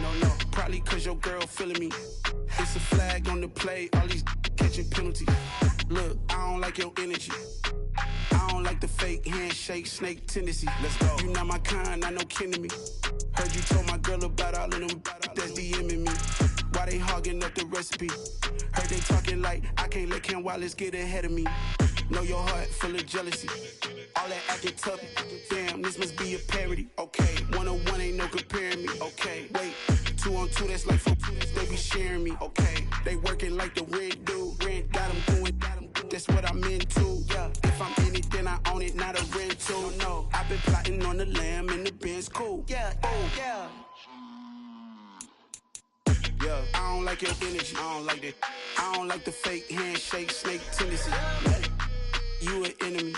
No, no, probably cause your girl feeling me. It's a flag on the play, all these catching penalties. Look, I don't like your energy. I don't like the fake handshake, snake tendency. Let's go. You not my kind, not no kin to me. Heard you told my girl about all of them that's DMing me. Why they hogging up the recipe? Heard they talking like I can't let Ken Wallace get ahead of me. Know your heart full of jealousy. All that acting tough, damn, this must be a parody. Okay, 1-on-1 ain't no comparing me. Okay, wait, 2-on-2, that's like 4-2, they be sharing me. Okay, they working like the rent do. Rent got them going, that's what I'm into. Yeah, if I'm in it, then I own it, not a rental. No, I've been plotting on the lamb and the Benz cool. Yeah, oh, yeah. Yeah, I don't like your energy, I don't like that. I don't like the fake handshake, snake tendency. You an enemy.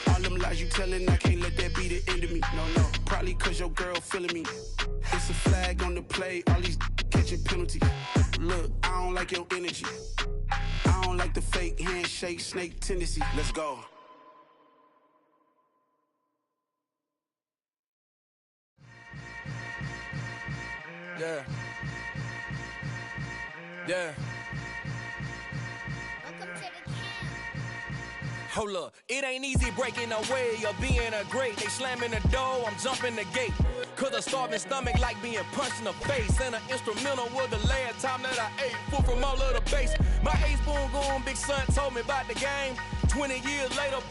All them lies you telling, I can't let that be the end of me. No, no, probably cause your girl feeling me. It's a flag on the play, all these catching penalties. Look, I don't like your energy. I don't like the fake handshake, snake tendency. Let's go. Yeah. Yeah. Hold up, it ain't easy breaking away or being a great. They slamming the door, I'm jumping the gate. Cause a starving stomach like being punched in the face. And an instrumental was the last time that I ate. Full from all of the bass. My A-spoon going, big son told me about the game. 20 years later,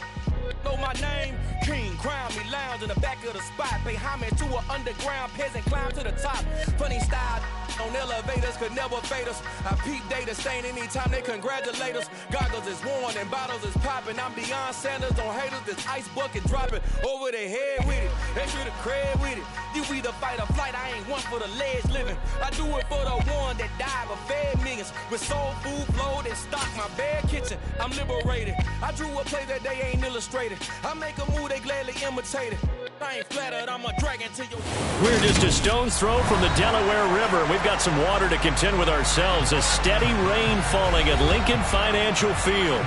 know my name. King, crown me, lounge in the back of the spot. Pay homage to an underground peasant, climb to the top. Funny style on elevators could never fade us. I peep data stain anytime they congratulate us. Goggles is worn and bottles is popping. I'm beyond Sanders on haters, this ice bucket dropping over their head with it. Extra the cred with it. You either fight or flight, I ain't one for the ledge living. I do it for the one that died but fed millions. With soul food flowed and stocked my bare kitchen. I'm liberated. I drew a play that they ain't illustrated. I make a move, they gladly imitate it. I ain't flattered, I'm a dragon to your... We're just a stone's throw from the Delaware River. We've got some water to contend with ourselves. A steady rain falling at Lincoln Financial Field.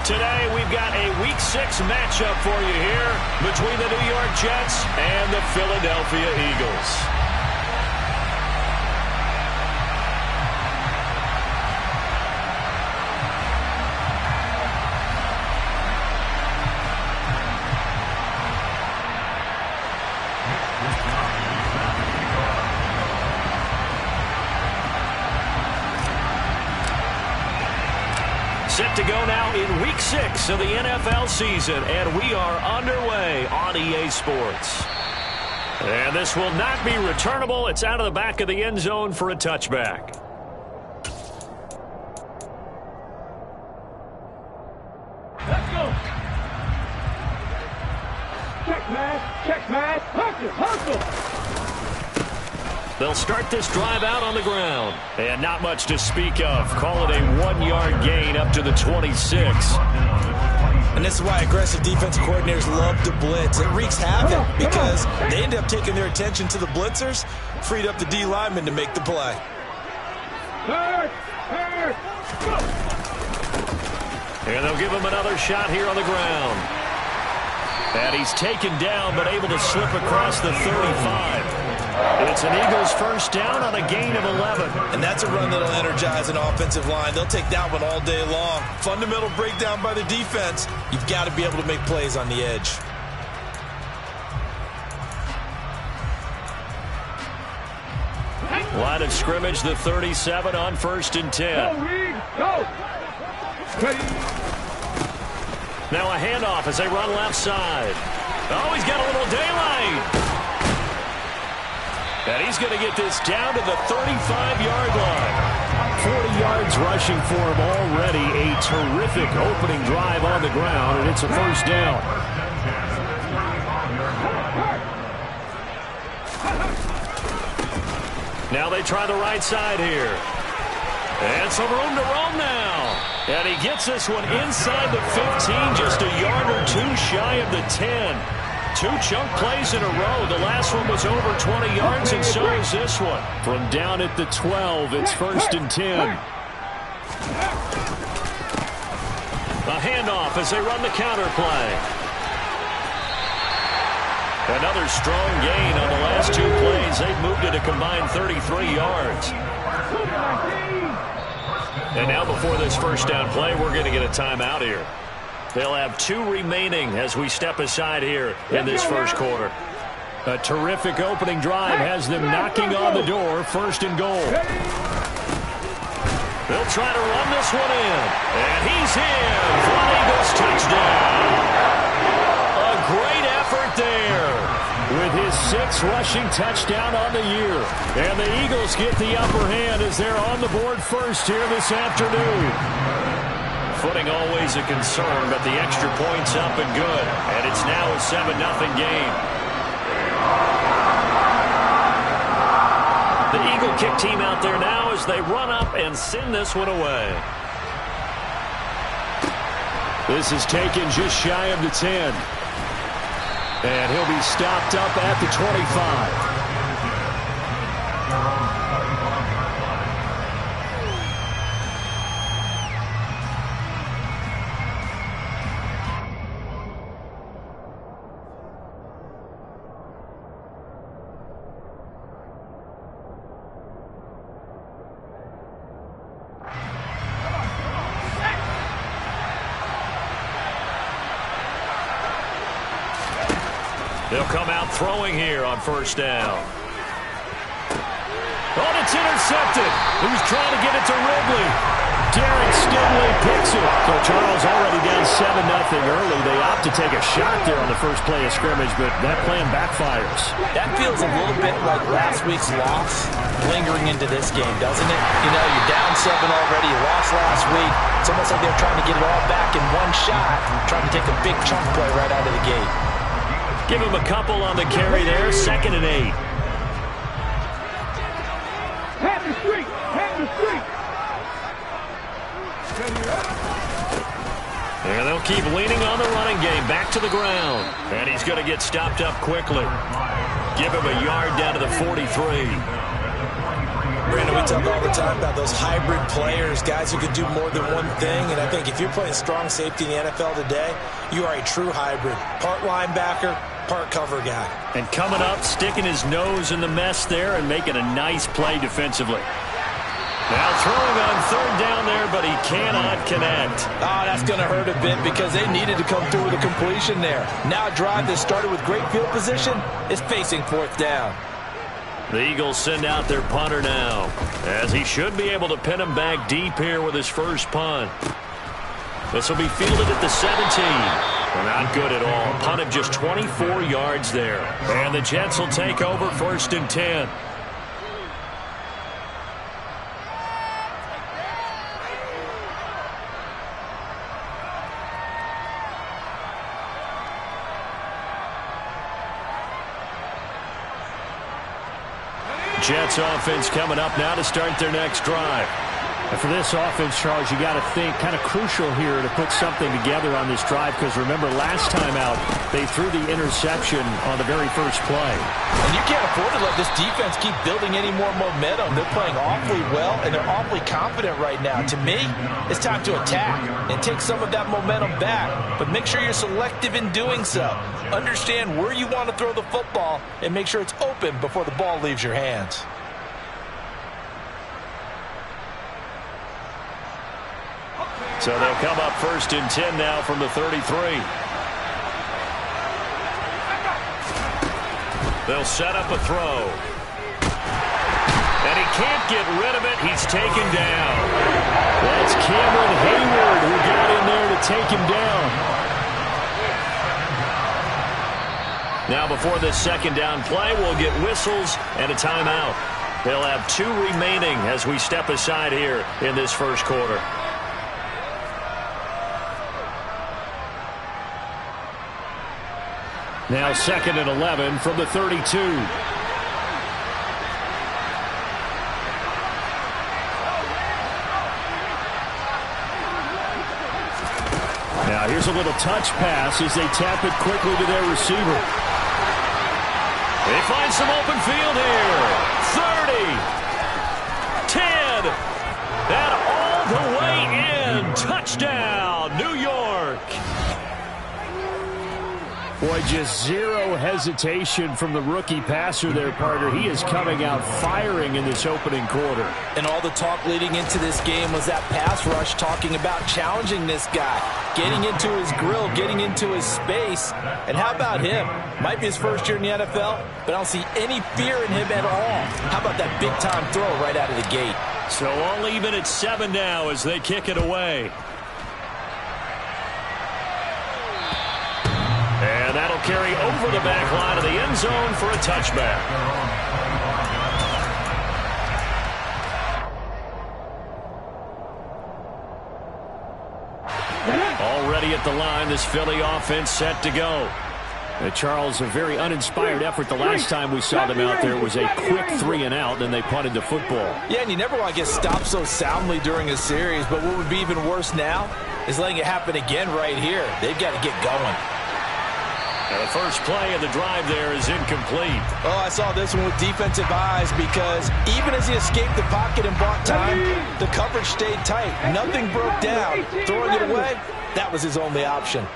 Today, we've got a Week 6 matchup for you here between the New York Jets and the Philadelphia Eagles. Set to go now in Week 6 of the NFL season, and we are underway on EA Sports. And this will not be returnable. It's out of the back of the end zone for a touchback. Let's go. Check man, hustle. They'll start this drive out on the ground. And not much to speak of. Call it a 1-yard gain up to the 26. And this is why aggressive defensive coordinators love to blitz. It wreaks havoc because they end up taking their attention to the blitzers, freed up the D lineman to make the play. And they'll give him another shot here on the ground. And he's taken down but able to slip across the 35. It's an Eagles first down on a gain of 11. And that's a run that'll energize an offensive line. They'll take that one all day long. Fundamental breakdown by the defense. You've got to be able to make plays on the edge. Line of scrimmage, the 37 on 1st and 10. Go. Now a handoff as they run left side. Oh, he's got a little daylight. And he's going to get this down to the 35-yard line. 40 yards rushing for him already. A terrific opening drive on the ground, and it's a first down. Now they try the right side here. And some room to roam now. And he gets this one inside the 15, just a yard or two shy of the 10. 2 chunk plays in a row. The last one was over 20 yards, and so is this one. From down at the 12, it's 1st and 10. A handoff as they run the counter play. Another strong gain on the last 2 plays. They've moved it a combined 33 yards. And now before this first down play, we're going to get a timeout here. They'll have 2 remaining as we step aside here in this first quarter. A terrific opening drive has them knocking on the door. First and goal. They'll try to run this one in. And he's in for an Eagles touchdown. A great effort there with his 6th rushing touchdown on the year. And the Eagles get the upper hand as they're on the board first here this afternoon. Footing always a concern, but the extra point's up and good. And it's now a 7-0 game. The Eagle kick team out there now as they run up and send this one away. This is taken just shy of the 10. And he'll be stopped up at the 25. They'll come out throwing here on first down. Oh, it's intercepted. He was trying to get it to Ridley. Derek Stingley picks it. So Charles already down 7-0 early. They opt to take a shot there on the first play of scrimmage, but that plan backfires. That feels a little bit like last week's loss lingering into this game, doesn't it? You know, you're down 7 already. You lost last week. It's almost like they're trying to get it all back in one shot, trying to take a big chunk play right out of the gate. Give him a couple on the carry there. 2nd and 8. Hand the street! Hand the street! And they'll keep leaning on the running game. Back to the ground. And he's going to get stopped up quickly. Give him a yard down to the 43. Brandon, we talk all the time about those hybrid players, guys who can do more than one thing. And I think if you're playing strong safety in the NFL today, you are a true hybrid. Part linebacker, part cover guy. And coming up, sticking his nose in the mess there and making a nice play defensively. Now throwing on 3rd down there, but he cannot connect. Oh, that's going to hurt a bit because they needed to come through with a completion there. Now a drive that started with great field position is facing 4th down. The Eagles send out their punter now, as he should be able to pin him back deep here with his first punt. This will be fielded at the 17. Well, not good at all. Punt of just 24 yards there. And the Jets will take over 1st and 10. Jets offense coming up now to start their next drive. And for this offense, Charles, you got to think kind of crucial here to put something together on this drive because remember last time out they threw the interception on the very first play. And you can't afford to let this defense keep building any more momentum. They're playing awfully well and they're awfully confident right now. To me, it's time to attack and take some of that momentum back. But make sure you're selective in doing so. Understand where you want to throw the football and make sure it's open before the ball leaves your hands. So they'll come up 1st and 10 now from the 33. They'll set up a throw. And he can't get rid of it. He's taken down. That's Cameron Hayward who got in there to take him down. Now before this 2nd down play, we'll get whistles and a timeout. They'll have 2 remaining as we step aside here in this first quarter. Now 2nd and 11 from the 32. Now here's a little touch pass as they tap it quickly to their receiver. They find some open field here. 30, 10, and all the way in. Touchdown, New York. Boy, Boy, just zero hesitation from the rookie passer there, partner. He is coming out firing in this opening quarter. And all the talk leading into this game was that pass rush, talking about challenging this guy, getting into his grill, getting into his space. And how about him? Might be his first year in the NFL, but I don't see any fear in him at all. How about that big-time throw right out of the gate? So all even at 7 now as they kick it away. And that'll carry over the back line of the end zone for a touchback. Already at the line, this Philly offense set to go. Charles, a very uninspired effort the last time we saw them out there. Was a quick 3-and-out, then they punted the football. Yeah, and you never want to get stopped so soundly during a series, but what would be even worse now is letting it happen again right here. They've got to get going. Now the first play of the drive there is incomplete. Oh, I saw this one with defensive eyes because even as he escaped the pocket and bought time, the coverage stayed tight. Nothing broke down. Throwing it away, that was his only option.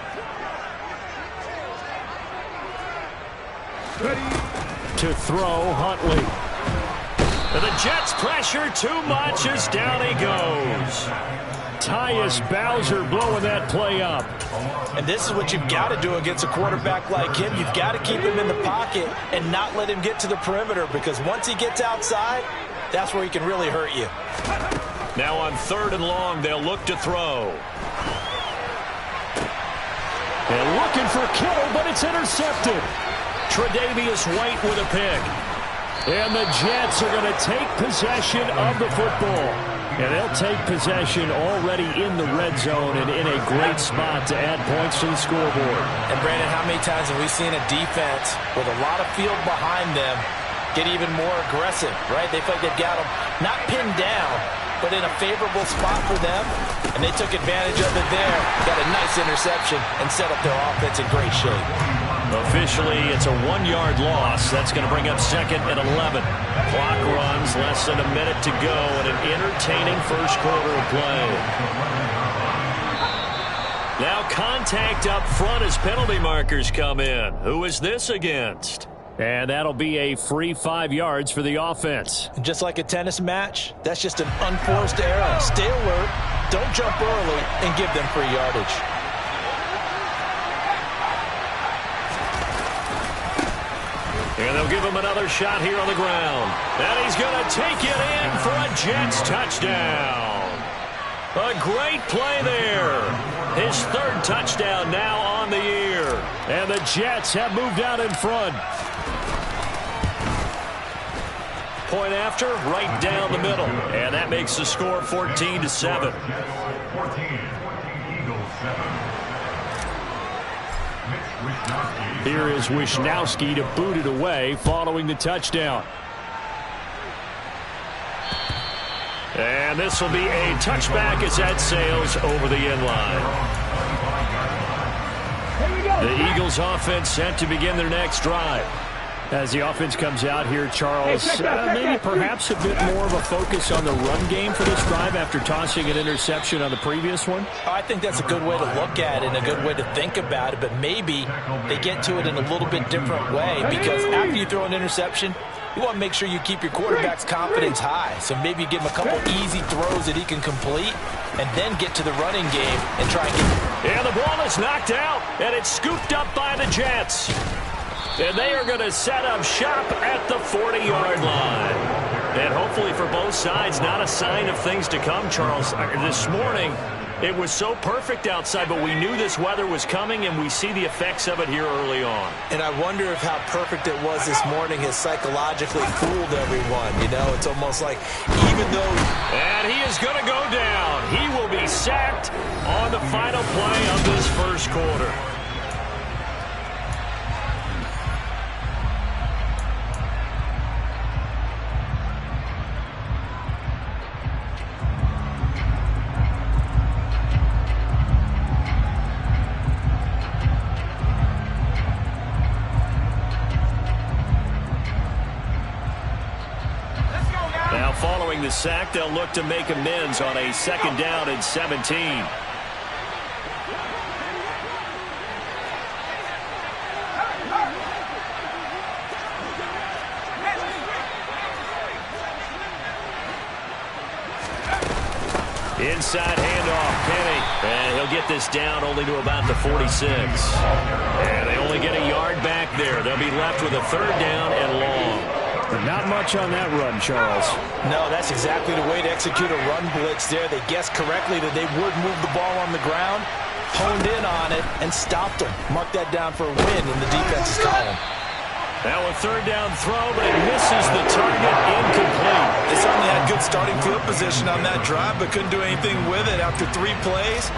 To throw, Huntley. And the Jets pressure too much as down he goes. Tyus Bowser blowing that play up. And this is what you've got to do against a quarterback like him. You've got to keep him in the pocket and not let him get to the perimeter, because once he gets outside, that's where he can really hurt you. Now on 3rd and long, they'll look to throw. And looking for Kittle, but it's intercepted. Tre'Davious White with a pick. And the Jets are going to take possession of the football. And they'll take possession already in the red zone and in a great spot to add points to the scoreboard. And, Brandon, how many times have we seen a defense with a lot of field behind them get even more aggressive, right? They feel like they've got them not pinned down, but in a favorable spot for them, and they took advantage of it there. Got a nice interception and set up their offense in great shape. Officially, it's a 1-yard loss. That's going to bring up 2nd and 11. Clock runs, less than a minute to go, and an entertaining first quarter of play. Now contact up front as penalty markers come in. Who is this against? And that'll be a free 5 yards for the offense. Just like a tennis match, that's just an unforced error. Stay alert, don't jump early, and give them free yardage. And they'll give him another shot here on the ground. And he's going to take it in for a Jets touchdown. A great play there. His 3rd touchdown now on the year. And the Jets have moved out in front. Point after, right down the middle. And that makes the score 14-7. Here is Wisnowski to boot it away following the touchdown. And this will be a touchback as that sails over the end line. The Eagles offense set to begin their next drive. As the offense comes out here, Charles, maybe perhaps a bit more of a focus on the run game for this drive after tossing an interception on the previous one? I think that's a good way to look at it and a good way to think about it, but maybe they get to it in a little bit different way, because after you throw an interception, you want to make sure you keep your quarterback's confidence high. So maybe you give him a couple easy throws that he can complete and then get to the running game and try and get... And the ball is knocked out, and it's scooped up by the Jets. And they are going to set up shop at the 40-yard line. And hopefully for both sides, not a sign of things to come, Charles. This morning, it was so perfect outside, but we knew this weather was coming, and we see the effects of it here early on. And I wonder if how perfect it was this morning has psychologically fooled everyone. You know, it's almost like even though... And he is going to go down. He will be sacked on the final play of this first quarter. Following the sack, they'll look to make amends on a 2nd down and 17. Inside handoff, Penny. And he'll get this down only to about the 46. And they only get a yard back there. They'll be left with a 3rd down and long. Not much on that run, Charles. No, that's exactly the way to execute a run blitz there. They guessed correctly that they would move the ball on the ground, honed in on it, and stopped them. Mark that down for a win in the defense's column. Now a 3rd down throw, but it misses the target, incomplete. They certainly had good starting field position on that drive, but couldn't do anything with it after 3 plays.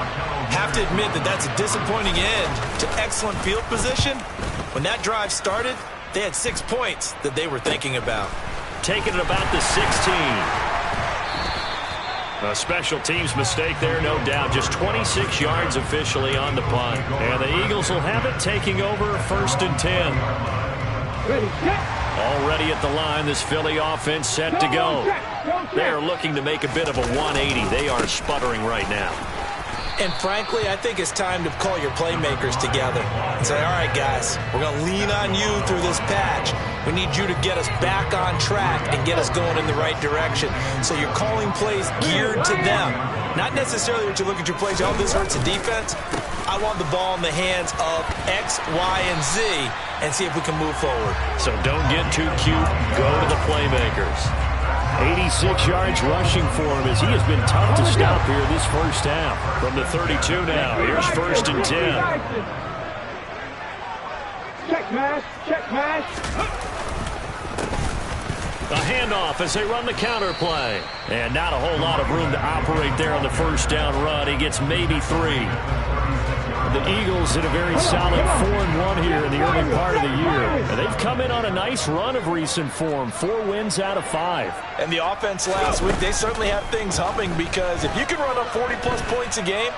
Have to admit that that's a disappointing end to excellent field position. When that drive started, they had 6 points that they were thinking about. Taking it about the 16. A special teams mistake there, no doubt. Just 26 yards officially on the punt. And the Eagles will have it taking over 1st and 10. Already at the line, this Philly offense set to go. They are looking to make a bit of a 180. They are sputtering right now. And frankly, I think it's time to call your playmakers together and say, all right, guys, we're going to lean on you through this patch. We need you to get us back on track and get us going in the right direction. So you're calling plays geared to them. Not necessarily that you look at your plays, oh, this hurts the defense. I want the ball in the hands of X, Y, and Z and see if we can move forward. So don't get too cute. Go to the playmakers. 86 yards rushing for him as he has been tough to stop here this first half. From the 32 now, here's 1st and 10. Check mash, check mash. A handoff as they run the counter play. And not a whole lot of room to operate there on the 1st down run. He gets maybe 3. The Eagles in a very solid 4-1 here in the early part of the year. And they've come in on a nice run of recent form. 4 wins out of 5. And the offense last week, they certainly have things humming because if you can run up 40-plus points a game,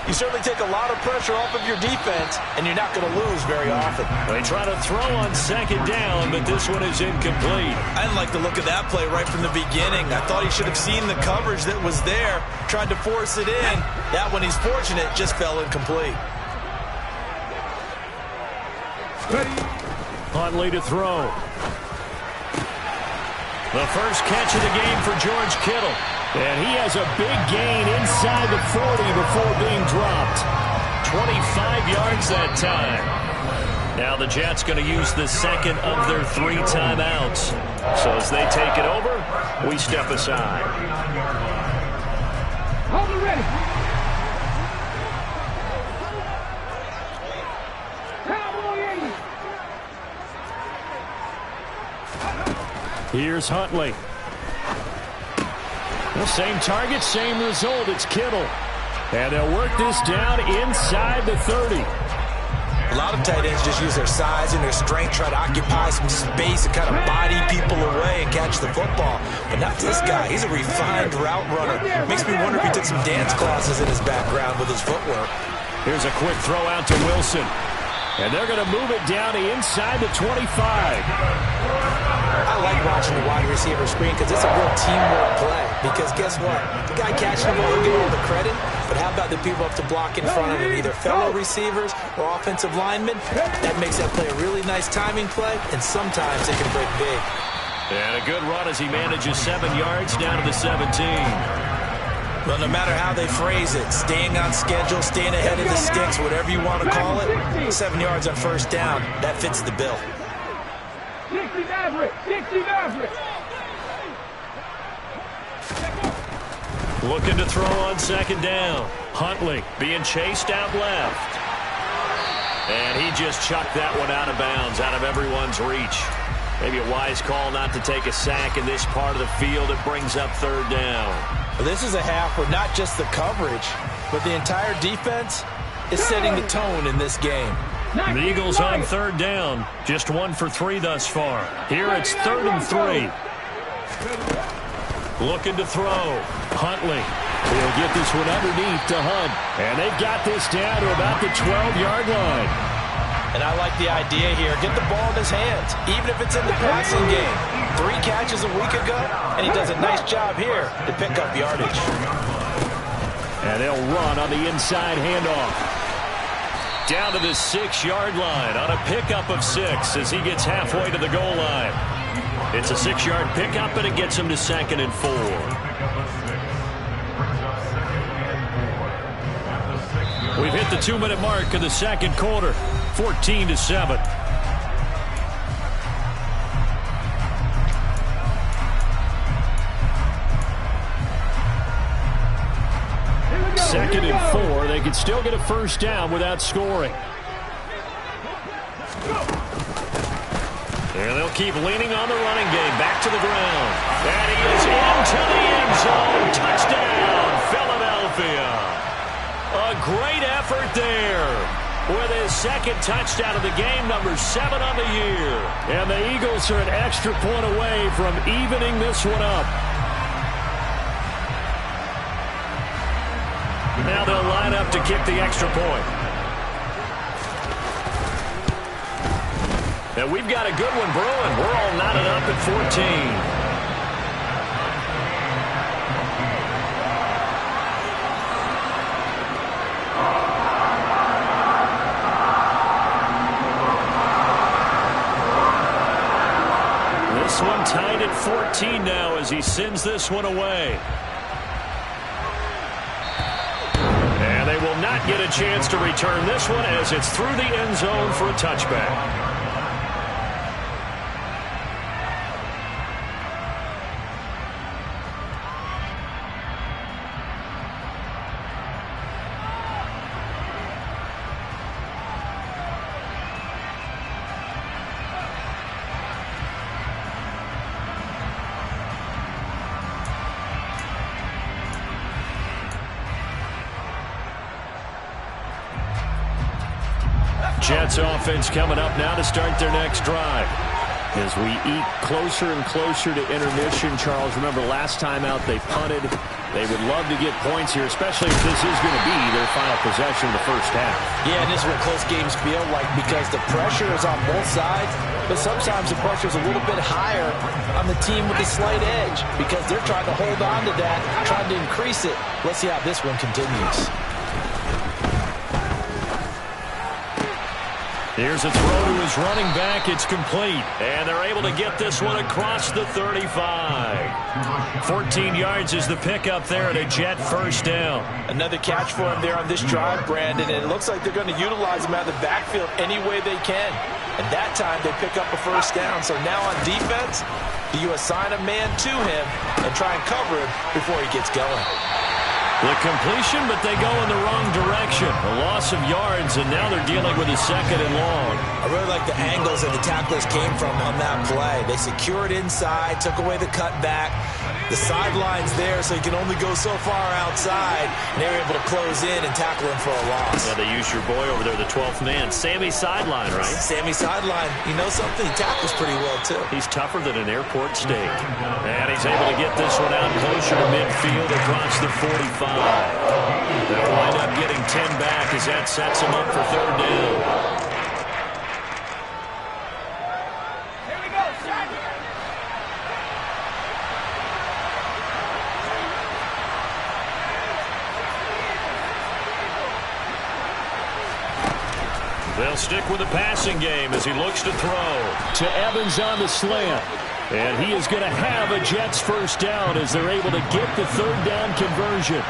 you certainly take a lot of pressure off of your defense, and you're not going to lose very often. They try to throw on 2nd down, but this one is incomplete. I didn't like the look of that play right from the beginning. I thought he should have seen the coverage that was there, tried to force it in. That one, he's fortunate, just fell incomplete. Huntley to throw. The first catch of the game for George Kittle. And he has a big gain inside the 40 before being dropped. 25 yards that time. Now the Jets going to use the 2nd of their 3 timeouts. So as they take it over, we step aside. Hold it ready. Here's Huntley. The same target, same result. It's Kittle. And they'll work this down inside the 30. A lot of tight ends just use their size and their strength, try to occupy some space and kind of body people away and catch the football. But not this guy. He's a refined route runner. Makes me wonder if he took some dance classes in his background with his footwork. Here's a quick throw out to Wilson. And they're going to move it down to inside the 25. I like watching the wide receiver screen because it's a real teamwork play. Because guess what? The guy catching the ball will get all the credit, but how about the people up to block in front of him, either fellow receivers or offensive linemen? That makes that play a really nice timing play, and sometimes it can break big. And a good run as he manages 7 yards down to the 17. Well, no matter how they phrase it, staying on schedule, staying ahead of the sticks, whatever you want to call it, 7 yards on 1st down, that fits the bill. 60 Maverick, 60 Maverick. Looking to throw on 2nd down. Huntley being chased out left. And he just chucked that one out of bounds, out of everyone's reach. Maybe a wise call not to take a sack in this part of the field. It brings up 3rd down. Well, this is a half where not just the coverage, but the entire defense is setting the tone in this game. The Eagles on 3rd down. Just 1 for 3 thus far. Here it's 3rd and 3. Looking to throw. Huntley. He'll get this one underneath to Hunt. And they've got this down to about the 12-yard line. And I like the idea here. Get the ball in his hands, even if it's in the passing game. 3 catches a week ago, and he does a nice job here to pick up yardage. And they'll run on the inside handoff. Down to the 6-yard line on a pickup of 6 as he gets halfway to the goal line. It's a 6-yard pickup, and it gets him to 2nd and 4. We've hit the 2-minute mark of the second quarter, 14-7. Second and 4. They can still get a first down without scoring. And they'll keep leaning on the running game. Back to the ground. And he is into the end zone. Touchdown, Philadelphia. A great effort there with his second touchdown of the game, number 7 on the year. And the Eagles are an extra point away from evening this one up. Now they'll line up to kick the extra point. And we've got a good one brewing. We're all knotted up at 14. This one tied at 14 now as he sends this one away. And they will not get a chance to return this one as it's through the end zone for a touchback. Jets offense coming up now to start their next drive. As we eat closer and closer to intermission, Charles, remember last time out they punted. They would love to get points here, especially if this is going to be their final possession of the first half. Yeah, and this is what close games feel like because the pressure is on both sides, but sometimes the pressure is a little bit higher on the team with the slight edge because they're trying to hold on to that, trying to increase it. Let's see how this one continues. Here's a throw to his running back. It's complete. And they're able to get this one across the 35. 14 yards is the pickup there and a Jet first down. Another catch for him there on this drive, Brandon, and it looks like they're going to utilize him out of the backfield any way they can. And that time they pick up a first down. So now on defense, do you assign a man to him and try and cover him before he gets going? The completion, but they go in the wrong direction. A loss of yards, and now they're dealing with a second and long. I really like the angles that the tacklers came from on that play. They secured inside, took away the cutback. The sideline's there, so you can only go so far outside. And they were able to close in and tackle him for a loss. Yeah, they used your boy over there, the 12th man. Sammy Sideline, right? Sammy Sideline. You know something? He tackles pretty well, too. He's tougher than an airport steak. And he's able to get this one out closer to midfield across the 45. They'll wind up getting 10 back as that sets him up for third down. They'll stick with the passing game as he looks to throw. To Evans on the slant. And he is going to have a Jets first down as they're able to get the third down conversion.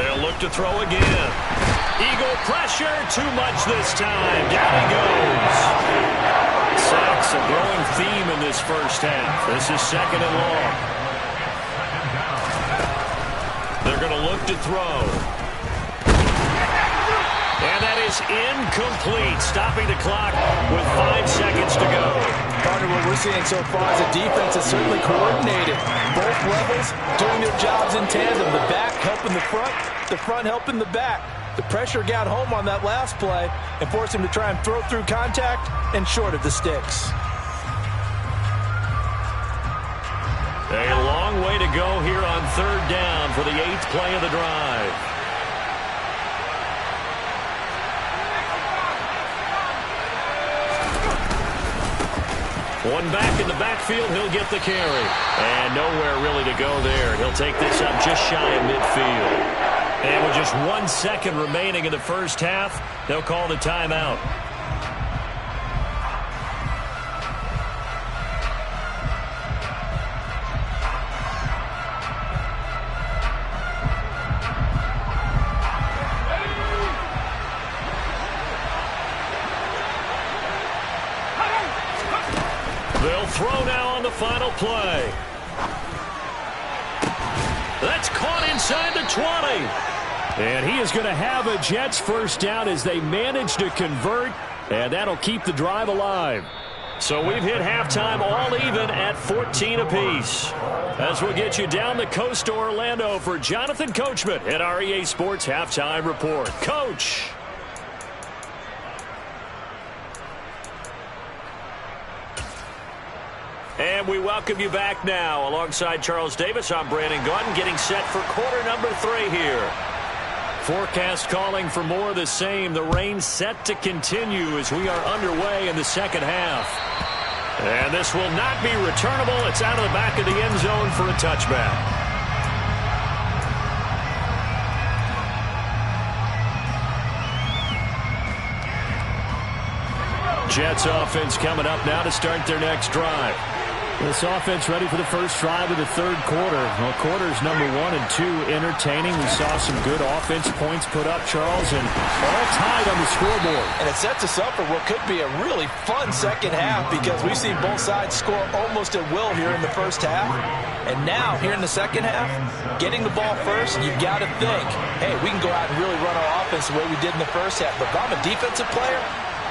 They'll look to throw again. Eagle pressure, too much this time. Down he goes. Sacks, a growing theme in this first half. This is second and long. They're going to look to throw. And that is incomplete, stopping the clock with 5 seconds to go. Partner, what we're seeing so far is the defense is certainly coordinated. Both levels doing their jobs in tandem. The back helping the front helping the back. The pressure got home on that last play and forced him to try and throw through contact and short of the sticks. A long way to go here on third down for the 8th play of the drive. One back in the backfield, he'll get the carry. And nowhere really to go there. He'll take this up just shy of midfield. And with just 1 second remaining in the first half, they'll call the timeout. They'll throw now on the final play. That's caught inside the 20. And he is going to have a Jets first down as they manage to convert, and that'll keep the drive alive. So we've hit halftime all even at 14 apiece. As we'll get you down the coast to Orlando for Jonathan Coachman at our EA Sports Halftime Report. Coach. And we welcome you back now. Alongside Charles Davis, I'm Brandon Gaudin, getting set for quarter number 3 here. Forecast calling for more of the same. The rain set to continue as we are underway in the second half. And this will not be returnable. It's out of the back of the end zone for a touchback. Jets offense coming up now to start their next drive. This offense ready for the first drive of the third quarter. Well, quarters number 1 and 2 entertaining. We saw some good offense points put up, Charles, and all tied on the scoreboard. And it sets us up for what could be a really fun second half because we've seen both sides score almost at will here in the first half. And now, here in the second half, getting the ball first, you've got to think, hey, we can go out and really run our offense the way we did in the first half. But if I'm a defensive player,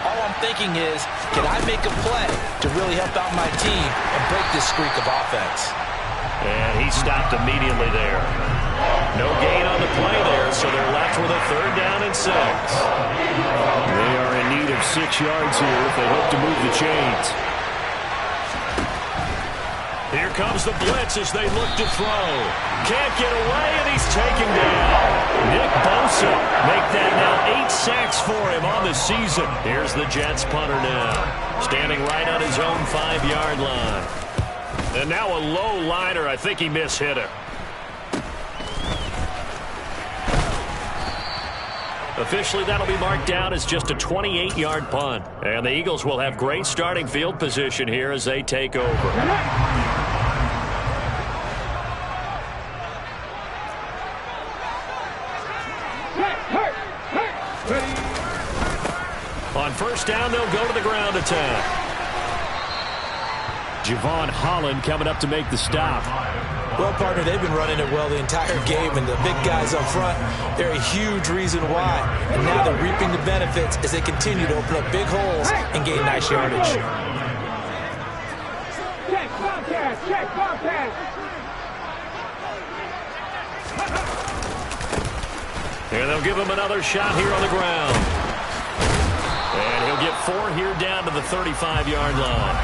all I'm thinking is, can I make a play to really help out my team and break this streak of offense? And he stopped immediately there. No gain on the play there, so they're left with a 3rd down and 6. They are in need of 6 yards here if they hope to move the chains. Here comes the blitz as they look to throw. Can't get away, and he's taken down. Nick Bosa make that now 8 sacks for him on the season. Here's the Jets punter now, standing right on his own 5-yard line. And now a low liner. I think he mishit it. Officially, that'll be marked down as just a 28-yard punt. And the Eagles will have great starting field position here as they take over. On first down, they'll go to the ground attack. Javon Holland coming up to make the stop. Well, partner, they've been running it well the entire game, and the big guys up front, they're a huge reason why. And now they're reaping the benefits as they continue to open up big holes and gain nice yardage. Check, Bobcat, check, Bobcat. And they'll give him another shot here on the ground. And he'll get 4 here down to the 35-yard line.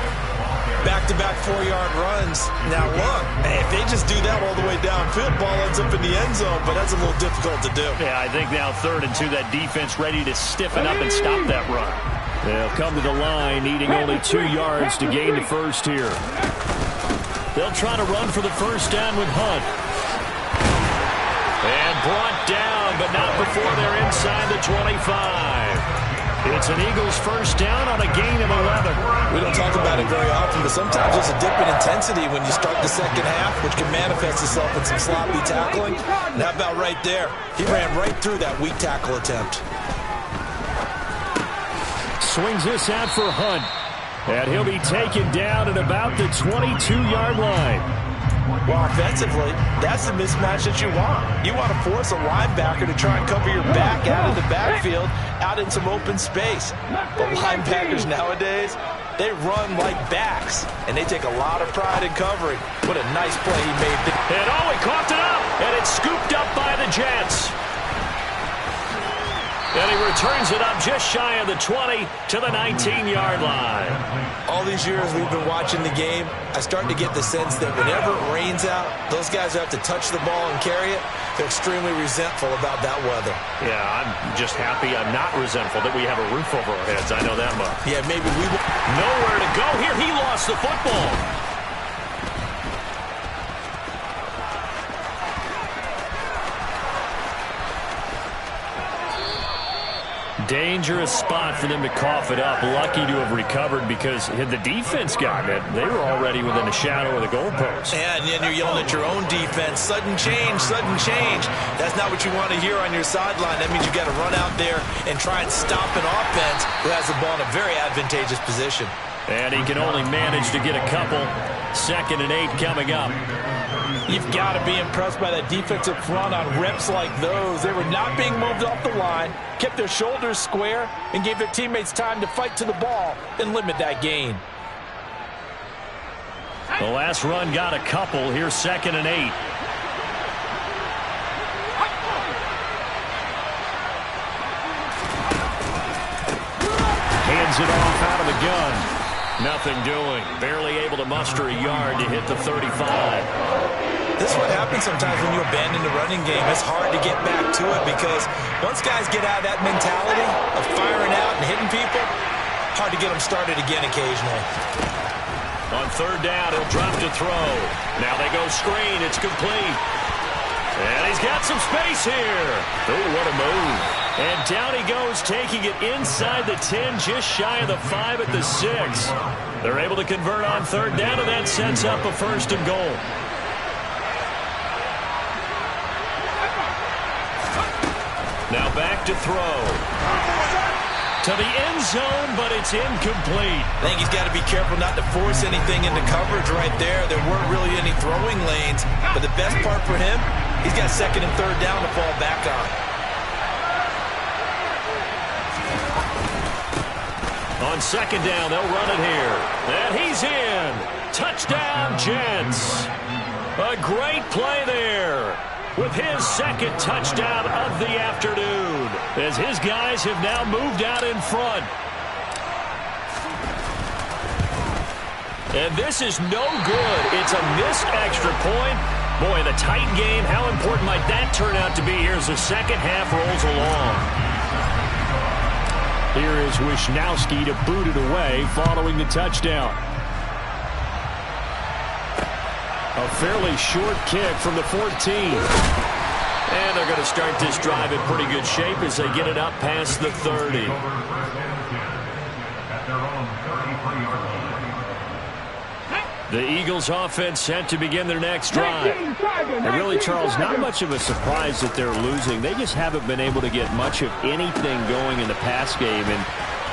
Back-to-back 4-yard runs. Now, look, if they just do that all the way downfield, ball ends up in the end zone, but that's a little difficult to do. Yeah, I think now 3rd and 2, that defense ready to stiffen up and stop that run. They'll come to the line, needing only 2 yards to gain the first here. They'll try to run for the first down with Hunt. And brought down, but not before they're inside the 25. It's an Eagles first down on a gain of 11. We don't talk about it very often, but sometimes there's a dip in intensity when you start the second half, which can manifest itself in some sloppy tackling. And how about right there? He ran right through that weak tackle attempt. Swings this out for Hunt. And he'll be taken down at about the 22-yard line. Well, offensively, that's the mismatch that you want. You want to force a linebacker to try and cover your back out in the backfield, out in some open space. But linebackers nowadays, they run like backs, and they take a lot of pride in covering. What a nice play he made. And oh, he coughed it up, and it's scooped up by the Jets. And he returns it up just shy of the 20 to the 19-yard line. All these years we've been watching the game, I start to get the sense that whenever it rains out, those guys who have to touch the ball and carry it, they're extremely resentful about that weather. Yeah, I'm just happy I'm not resentful that we have a roof over our heads. I know that much. Yeah, maybe we will. Nowhere to go here. He lost the football. Dangerous spot for them to cough it up. Lucky to have recovered because had the defense gotten it, they were already within a shadow of the goalpost. Yeah, and then you're yelling at your own defense. Sudden change, sudden change. That's not what you want to hear on your sideline. That means you've got to run out there and try and stop an offense who has the ball in a very advantageous position. And he can only manage to get a couple. 2nd and 8 coming up. You've got to be impressed by that defensive front on reps like those. They were not being moved off the line, kept their shoulders square, and gave their teammates time to fight to the ball and limit that gain. The last run got a couple. Here's 2nd and 8. Hands it off out of the gun. Nothing doing. Barely able to muster a yard to hit the 35. This is what happens sometimes when you abandon the running game. It's hard to get back to it because once guys get out of that mentality of firing out and hitting people, hard to get them started again occasionally. On 3rd down, he'll drop to throw. Now they go screen. It's complete. And he's got some space here. Oh, what a move. And down he goes, taking it inside the 10, just shy of the 5 at the 6. They're able to convert on 3rd down, and that sets up a 1st and goal. Now back to throw. To the end zone, but it's incomplete. I think he's got to be careful not to force anything into coverage right there. There weren't really any throwing lanes, but the best part for him, he's got 2nd and 3rd down to fall back on. On 2nd down, they'll run it here. And he's in. Touchdown, Jets. A great play there with his 2nd touchdown of the afternoon, as his guys have now moved out in front. And this is no good. It's a missed extra point. Boy, the tight game, how important might that turn out to be here as the 2nd half rolls along. Here is Wisnowski to boot it away following the touchdown. A fairly short kick from the 14. And they're going to start this drive in pretty good shape as they get it up past the 30. The Eagles offense set to begin their next drive. And really, Charles, not much of a surprise that they're losing. They just haven't been able to get much of anything going in the pass game. And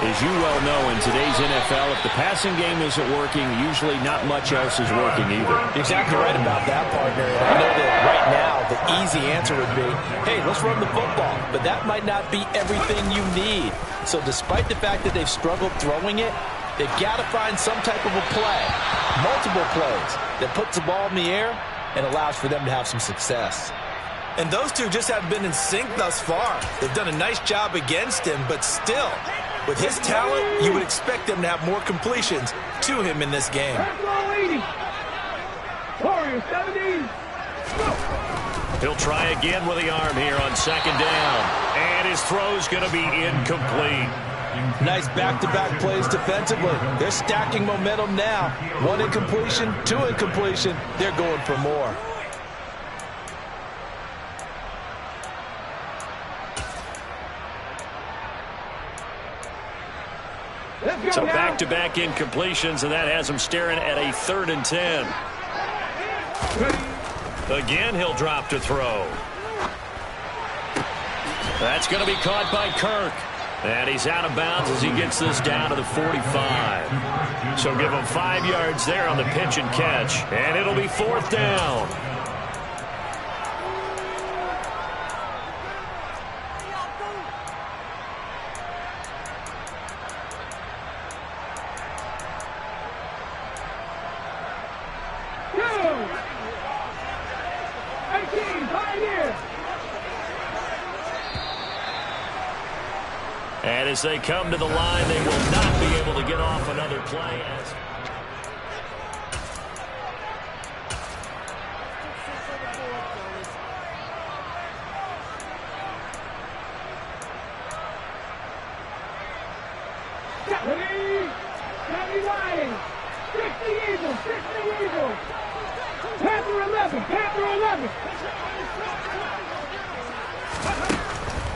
as you well know, in today's NFL, if the passing game isn't working, usually not much else is working either. You're exactly right about that, partner. And I know that right now the easy answer would be, hey, let's run the football. But that might not be everything you need. So despite the fact that they've struggled throwing it, they've got to find some type of a play, multiple plays, that puts the ball in the air and allows for them to have some success. And those two just haven't been in sync thus far. They've done a nice job against him, but still, with his talent, you would expect them to have more completions to him in this game. He'll try again with the arm here on 2nd down. And his throw's going to be incomplete. Nice back-to-back plays defensively. They're stacking momentum now. 1 incompletion, 2 incompletion. They're going for more. So back-to-back incompletions, and that has him staring at a 3rd and 10. Again, he'll drop to throw. That's going to be caught by Kirk. And he's out of bounds as he gets this down to the 45. So give him 5 yards there on the pitch and catch. And it'll be 4th down. And as they come to the line, they will not be able to get off another play.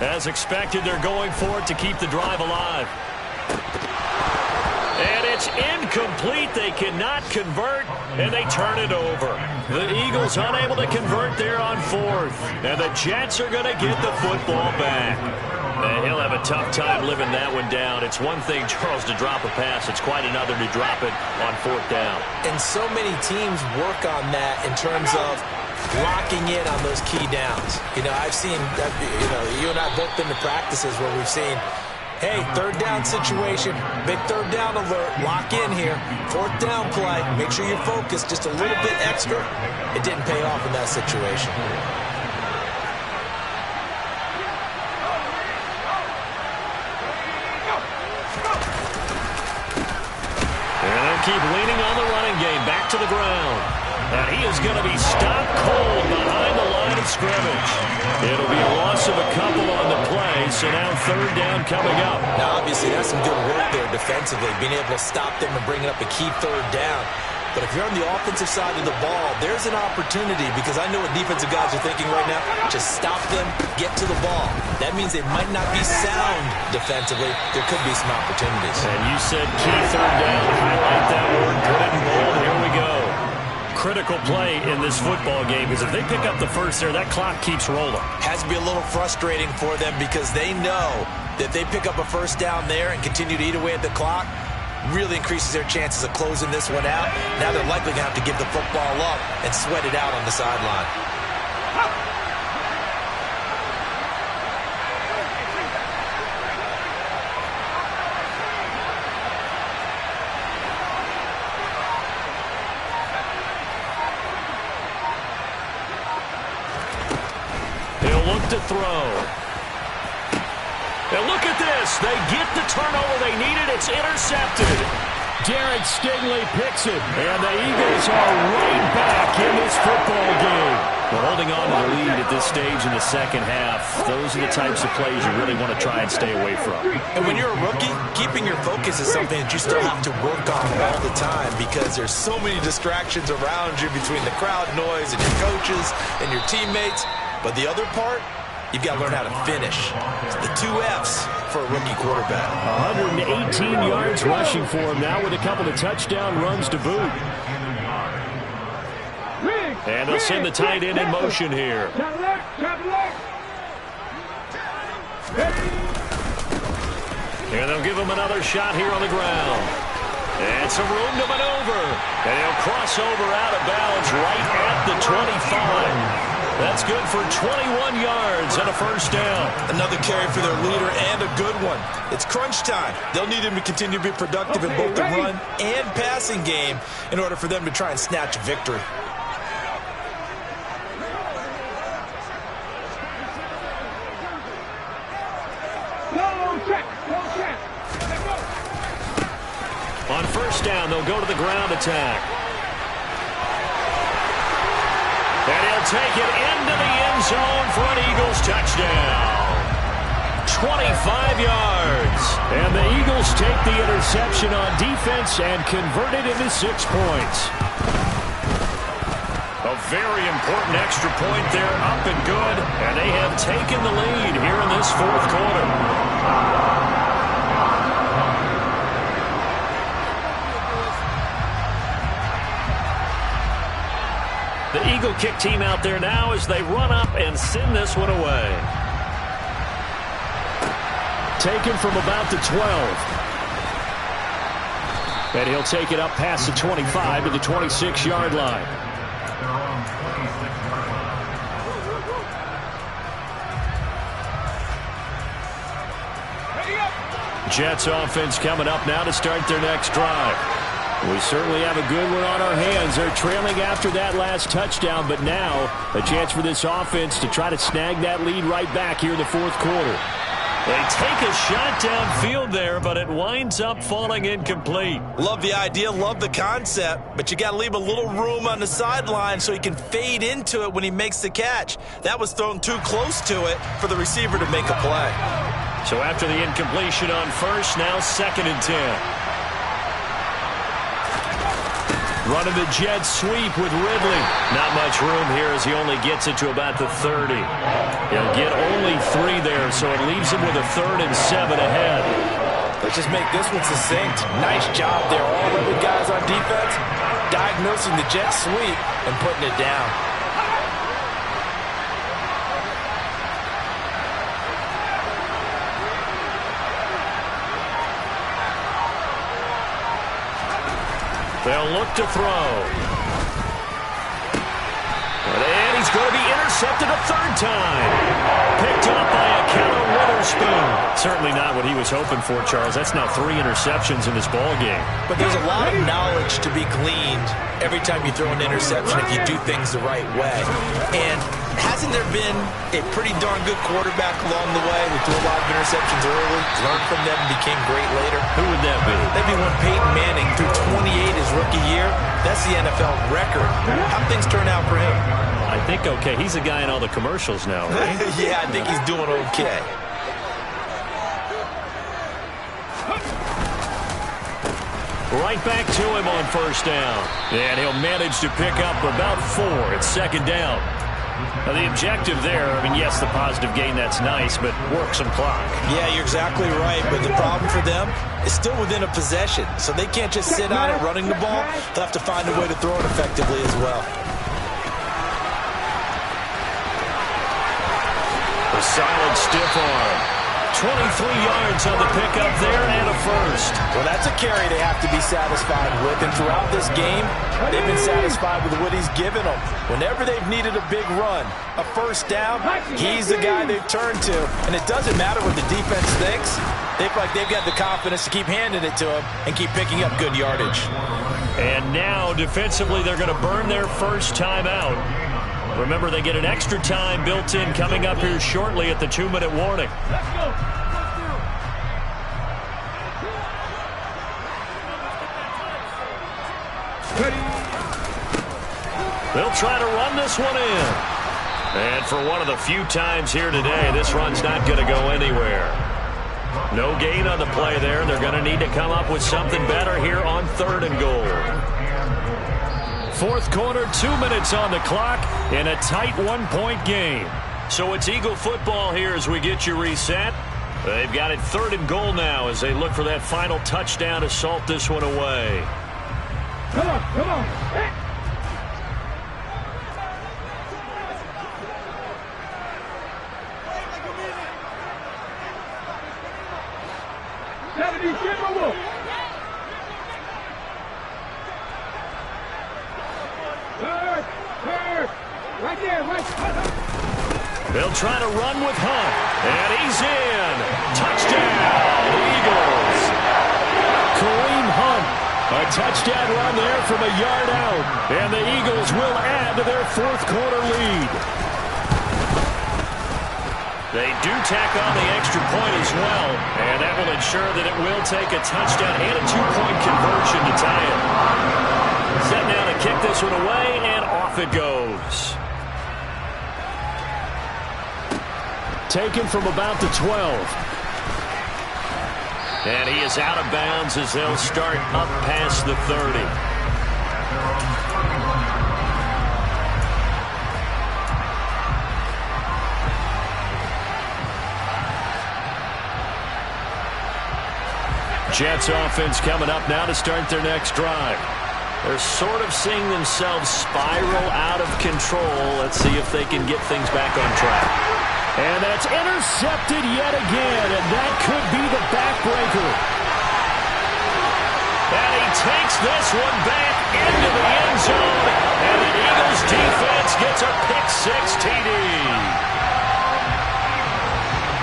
As expected, they're going for it to keep the drive alive. And it's incomplete. They cannot convert, and they turn it over. The Eagles unable to convert there on 4th. And the Jets are going to get the football back. And he'll have a tough time living that one down. It's one thing, Charles, to drop a pass. It's quite another to drop it on 4th down. And so many teams work on that in terms of locking in on those key downs. I've seen, you and I have both been to practices where we've seen, hey, 3rd down situation, big 3rd down alert, lock in here, 4th down play, make sure you're focused just a little bit extra. It didn't pay off in that situation. And they'll keep leaning on the running game, back to the ground. And he is going to be stopped cold behind the line of scrimmage. It'll be a loss of a couple on the play, so now 3rd down coming up. Now, obviously, that's some good work there defensively, being able to stop them and bringing up a key 3rd down. But if you're on the offensive side of the ball, there's an opportunity, because I know what defensive guys are thinking right now. Just stop them, get to the ball. That means they might not be sound defensively. There could be some opportunities. And you said key 3rd down. Highlight that word, put it in bold. Here we go. Critical play in this football game, because if they pick up the first there, that clock keeps rolling. Has to be a little frustrating for them, because they know that they pick up a 1st down there and continue to eat away at the clock, really increases their chances of closing this one out. Now they're likely going to have to give the football up and sweat it out on the sideline. He'll look to throw. And look at this. They get the turnover they needed. It's intercepted. Derek Stingley picks it. And the Eagles are right back in this football game. We're holding on to the lead at this stage in the second half. Those are the types of plays you really want to try and stay away from. And when you're a rookie, keeping your focus is something that you still have to work on all the time, because there's so many distractions around you between the crowd noise and your coaches and your teammates. But the other part, you've got to learn how to finish. It's the 2 F's for a rookie quarterback. 118 yards rushing for him now, with a couple of touchdown runs to boot. And they'll send the tight end in motion here. And they'll give him another shot here on the ground. And some room to maneuver. And he'll cross over out of bounds right at the 25. That's good for 21 yards and a 1st down. Another carry for their leader, and a good one. It's crunch time. They'll need him to continue to be productive in both the run and passing game in order for them to try and snatch a victory. On 1st down, they'll go to the ground attack. And he'll take it into the end zone for an Eagles touchdown. 25 yards. And the Eagles take the interception on defense and convert it into 6 points. A very important extra point there, up and good. And they have taken the lead here in this 4th quarter. The Eagle kick team out there now as they run up and send this one away. Taken from about the 12. And he'll take it up past the 25 to the 26-yard line. Jets offense coming up now to start their next drive. We certainly have a good one on our hands. They're trailing after that last touchdown, but now a chance for this offense to try to snag that lead right back here in the 4th quarter. They take a shot downfield there, but it winds up falling incomplete. Love the idea, love the concept, but you got to leave a little room on the sideline so he can fade into it when he makes the catch. That was thrown too close to it for the receiver to make a play. So after the incompletion on 1st, now 2nd and 10. Running the jet sweep with Ridley. Not much room here as he only gets it to about the 30. He'll get only 3 there, so it leaves him with a 3rd and 7 ahead. Let's just make this one succinct. Nice job there. All 11 guys on defense diagnosing the jet sweep and putting it down. They'll look to throw. And he's going to be intercepted a third time. Picked up by a Keller Witherspoon. Certainly not what he was hoping for, Charles. That's now 3 interceptions in this ball game. But there's a lot of knowledge to be gleaned every time you throw an interception if you do things the right way. And hasn't there been a pretty darn good quarterback along the way who threw a lot of interceptions early, learned from them, and became great later? Who would that be? That'd be when Peyton Manning threw 28 his rookie year. That's the NFL record. How'd things turn out for him? I think okay. He's the guy in all the commercials now, right? Yeah, I think he's doing okay. Right back to him on first down. And he'll manage to pick up about 4 at second down. Now, the objective there, I mean, yes, the positive gain, that's nice, but work some clock. Yeah, you're exactly right, but the problem for them is still within a possession, so they can't just sit on it running the ball. They'll have to find a way to throw it effectively as well. A solid stiff arm. 23 yards on the pickup there and a first. Well, that's a carry they have to be satisfied with, and throughout this game, they've been satisfied with what he's given them. Whenever they've needed a big run, a first down, he's the guy they've turned to, and it doesn't matter what the defense thinks. They feel like they've got the confidence to keep handing it to him and keep picking up good yardage. And now, defensively, they're going to burn their first time out. Remember, they get an extra time built in coming up here shortly at the 2-minute warning. They'll try to run this one in. And for one of the few times here today, this run's not going to go anywhere. No gain on the play there. They're going to need to come up with something better here on 3rd and goal. Fourth quarter, 2 minutes on the clock in a tight 1-point game. So it's Eagle football here as we get you reset. They've got it 3rd and goal now as they look for that final touchdown to salt this one away. Come on, come on. Hey. Right there, right. They'll try to run with Hunt, and he's in. Touchdown, Eagles. Kareem Hunt, a touchdown run there from a yard out, and the Eagles will add to their 4th quarter lead. They do tack on the extra point as well, and that will ensure that it will take a touchdown and a 2-point conversion to tie it. Set now to kick this one away, and off it goes. Taken from about the 12. And he is out of bounds as they'll start up past the 30. Jets offense coming up now to start their next drive. They're sort of seeing themselves spiral out of control. Let's see if they can get things back on track. And that's intercepted yet again, and that could be the backbreaker. And he takes this one back into the end zone, and the Eagles defense gets a pick-6 TD.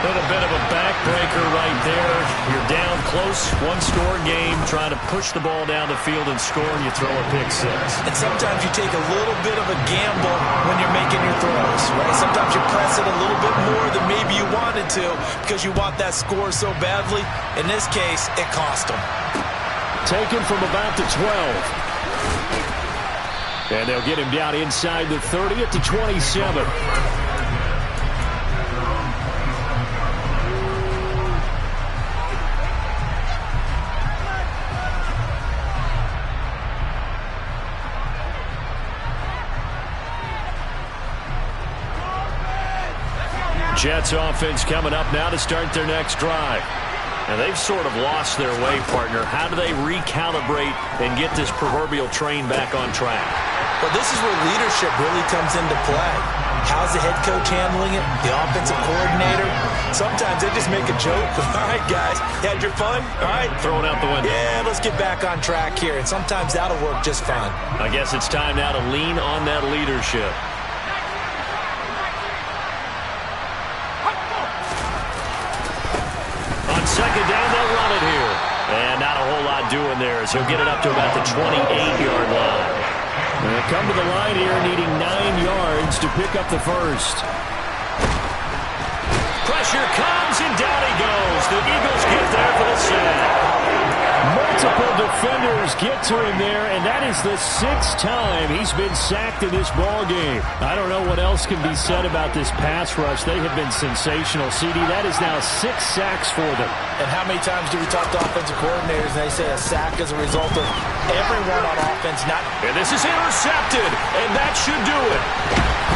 And a bit of a backbreaker right there. You're down close, one-score game, trying to push the ball down the field and score, and you throw a pick-6. And sometimes you take a little bit of a gamble when you're making your throws, right? Sometimes you press it a little bit more than maybe you wanted to because you want that score so badly. In this case, it cost them. Taken from about the 12. And they'll get him down inside the 30 at the 27. Jets offense coming up now to start their next drive. And they've sort of lost their way, partner. How do they recalibrate and get this proverbial train back on track? Well, this is where leadership really comes into play. How's the head coach handling it? The offensive coordinator? Sometimes they just make a joke. All right, guys, you had your fun? All right. Throw it out the window. Yeah, let's get back on track here. And sometimes that'll work just fine. I guess it's time now to lean on that leadership. On second down, they'll run it here. And not a whole lot doing there as he'll get it up to about the 28-yard line. They'll come to the line here needing 9 yards to pick up the first. Pressure comes, and down he goes. The Eagles get there for the sack. Multiple defenders get to him there, and that is the 6th time he's been sacked in this ballgame. I don't know what else can be said about this pass rush. They have been sensational. CD, that is now 6 sacks for them. And how many times do we talk to offensive coordinators and they say a sack is a result of everyone on offense not... And this is intercepted, and that should do it.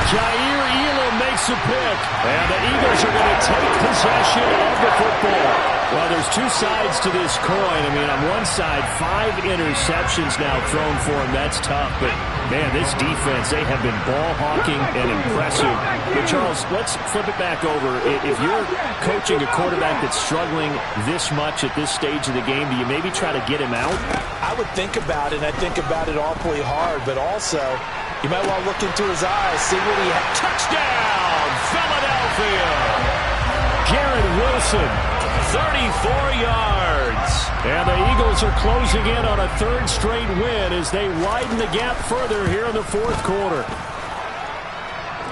Jair Elam makes a pick, and the Eagles are going to take possession of the football. Well, there's two sides to this coin. I mean, on one side, 5 interceptions now thrown for him. That's tough. But, man, this defense, they have been ball-hawking and impressive. But, Charles, let's flip it back over. If you're coaching a quarterback that's struggling this much at this stage of the game, do you maybe try to get him out? I would think about it, and I think about it awfully hard. But also, you might want to look into his eyes, see what he has. Touchdown, Philadelphia! Garrett Wilson, 34 yards. And the Eagles are closing in on a 3rd straight win as they widen the gap further here in the 4th quarter.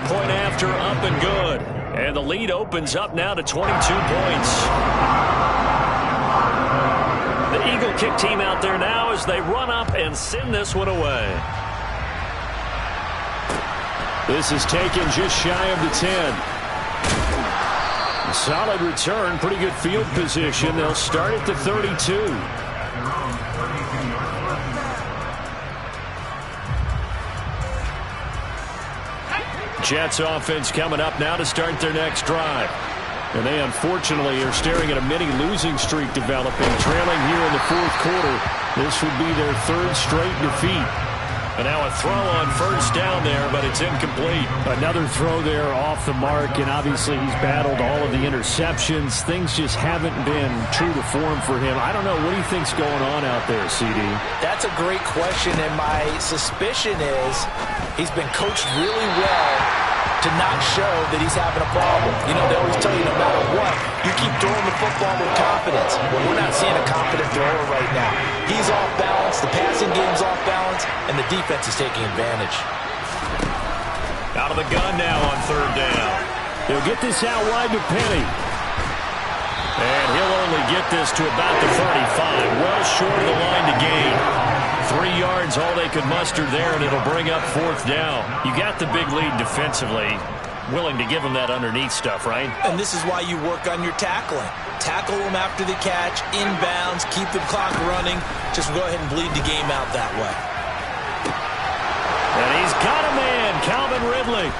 Point after, up and good. And the lead opens up now to 22 points. The Eagle kick team out there now as they run up and send this one away. This is taken just shy of the 10. Solid return, pretty good field position. They'll start at the 32. Jets offense coming up now to start their next drive. And they unfortunately are staring at a mini losing streak developing, trailing here in the 4th quarter. This would be their 3rd straight defeat. And now a throw on 1st down there, but it's incomplete. Another throw there off the mark, and obviously he's battled all of the interceptions. Things just haven't been true to form for him. I don't know. What do you think's going on out there, CD? That's a great question, and my suspicion is he's been coached really well to not show that he's having a problem. You know, they always tell you no matter what, you keep throwing the football with confidence. Well, we're not seeing a confident thrower right now. He's off balance, the passing game's off balance, and the defense is taking advantage. Out of the gun now on 3rd down. He'll get this out wide to Penny. And he'll only get this to about the 35, well short of the line to gain. 3 yards, all they could muster there, and it'll bring up 4th down. You got the big lead defensively. Willing to give them that underneath stuff, right? And this is why you work on your tackling. Tackle them after the catch, inbounds, keep the clock running. Just go ahead and bleed the game out that way. And he's got a man, Calvin Ridley.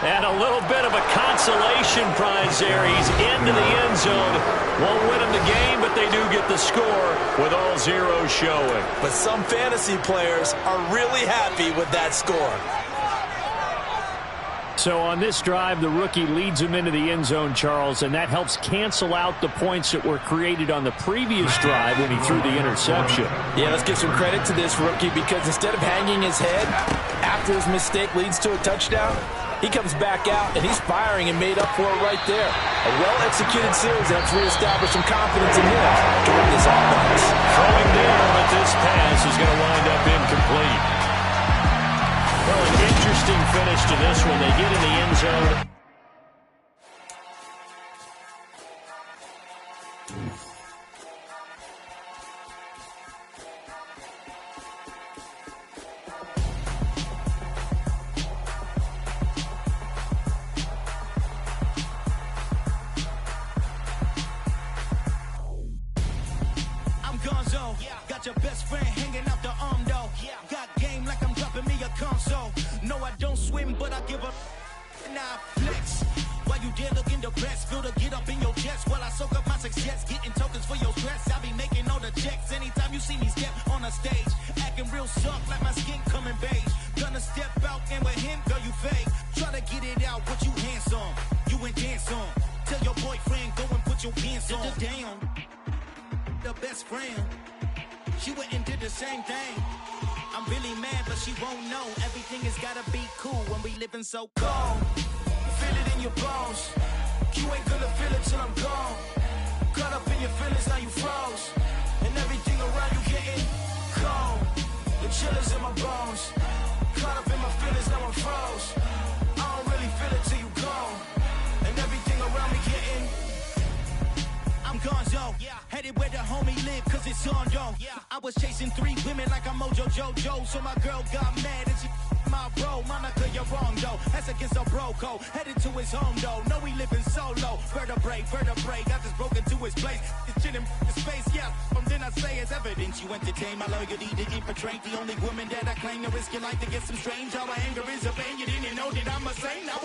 And a little bit of a consolation prize there. He's into the end zone. Won't win him the game, but they do get the score with all zeros showing. But some fantasy players are really happy with that score. So on this drive, the rookie leads him into the end zone, Charles, and that helps cancel out the points that were created on the previous drive when he threw the interception. Yeah, let's give some credit to this rookie because instead of hanging his head after his mistake leads to a touchdown, he comes back out, and he's firing and made up for it right there. A well-executed series helps reestablish some confidence in him to run this offense. Throwing down, but this pass is going to wind up incomplete. Well, an interesting finish to this one. They get in the end zone. Got your best friend hanging out the arm though. Got game like I'm dropping me a console. No, I don't swim, but I give up. Now I flex. While you there looking the best, feel to get up in your chest while I soak up my success. Getting tokens for your stress. I be making all the checks anytime you see me step on a stage. Acting real suck like my skin coming beige. Gonna step out and with him, girl, you fake. Try to get it out, what you handsome. You ain't dance on. Tell your boyfriend, go and put your pants on. Down. The best friend. She went and did the same thing. I'm really mad, but she won't know. Everything has gotta be cool when we living so cold. Feel it in your bones. You ain't gonna feel it till I'm gone. Caught up in your feelings, now you froze. And everything around you getting cold. The chillers in my bones. Caught up in my feelings, now I'm froze. I don't really feel it till you gone. And everything around me getting I'm gonzo, headed where the homie live, cause it's on, yo. I was chasing 3 women like I'm Mojo Jojo, so my girl got mad and she my bro. Monica, you're wrong, though. That's against a bro code. Headed to his home, though. No, we living solo. Vertebrae. I just broke into his place. It's chin in his face, yeah. From then I say it's evidence you entertain my loyalty to infiltrate the only woman that I claim to risk your life to get some strange. How my anger is a pain. You didn't know that I'm a saint. I